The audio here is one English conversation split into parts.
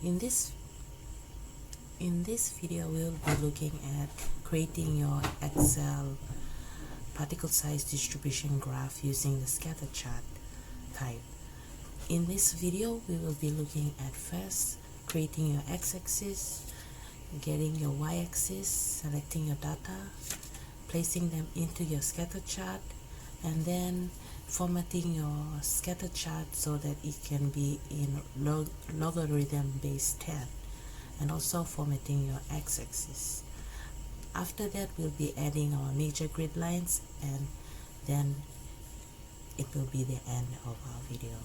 In this video, we'll be looking at creating your Excel particle size distribution graph using the scatter chart type. In this video, we will be looking at first creating your x-axis, getting your y-axis, selecting your data, placing them into your scatter chart, and then formatting your scatter chart so that it can be in logarithm based tab, and also formatting your x-axis. After that, we'll be adding our major grid lines, and then it will be the end of our video.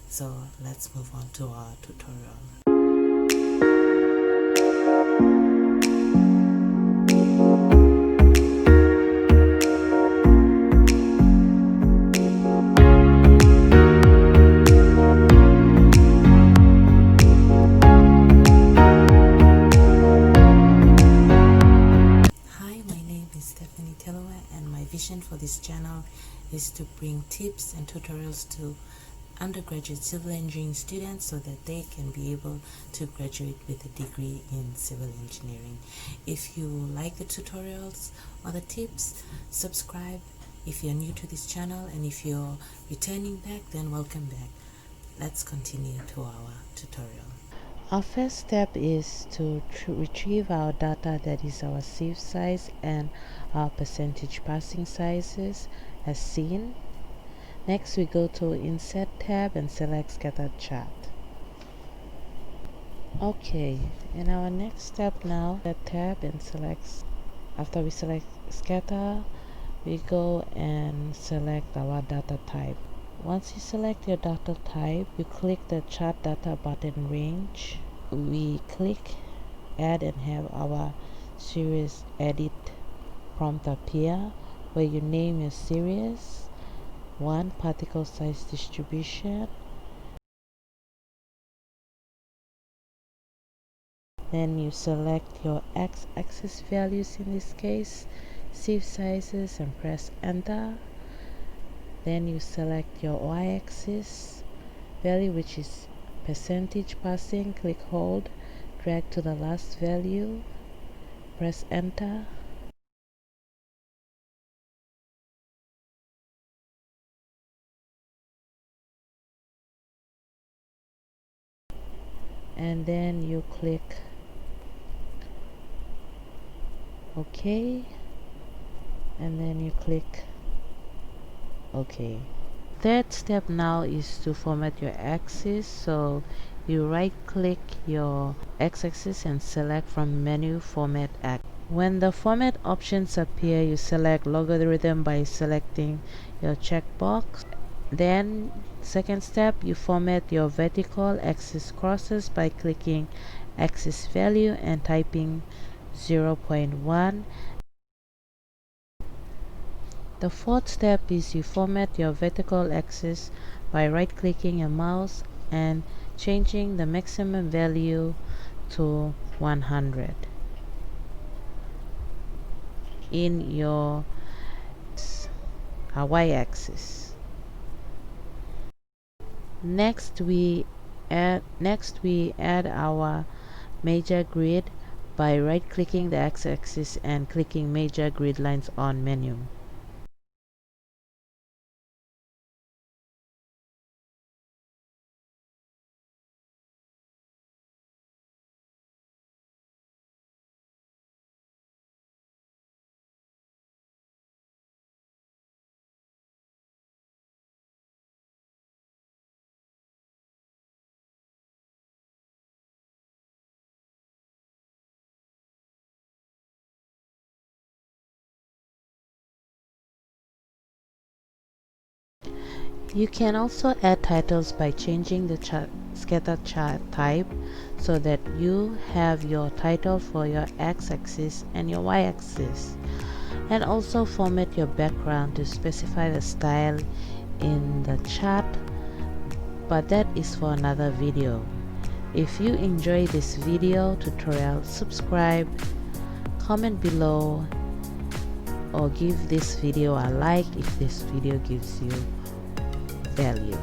So let's move on to our tutorial. My vision for this channel is to bring tips and tutorials to undergraduate civil engineering students so that they can be able to graduate with a degree in civil engineering. If you like the tutorials or the tips, subscribe if you're new to this channel, and if you're returning back, then welcome back. Let's continue to our tutorial. Our first step is to retrieve our data, that is our sieve size and our percentage passing sizes as seen. Next, we go to Insert tab and select Scatter Chart. Okay, in our next step now, that tab and after we select Scatter, we go and select our data type. Once you select your data type, you click the Chart Data button range. We click Add and have our series edit prompt appear, where you name your series 1 particle size distribution. Then you select your x-axis values, in this case sieve sizes, and press enter. Then you select your y-axis value, which is percentage passing. Click hold, drag to the last value, press enter. And then you click OK, and then you click OK. Third step now is to format your axis. So you right click your x-axis and select from menu Format X. When the format options appear, you select logarithm by selecting your checkbox. Then second step, you format your vertical axis crosses by clicking axis value and typing 0.1. The fourth step is you format your vertical axis by right clicking your mouse and changing the maximum value to 100 in your y-axis. Next we add our major grid by right clicking the x-axis and clicking major grid lines on menu. You can also add titles by changing the scatter chart type so that you have your title for your x-axis and your y-axis, and also format your background to specify the style in the chart, but that is for another video. If you enjoy this video tutorial, subscribe, comment below, or give this video a like if this video gives you value.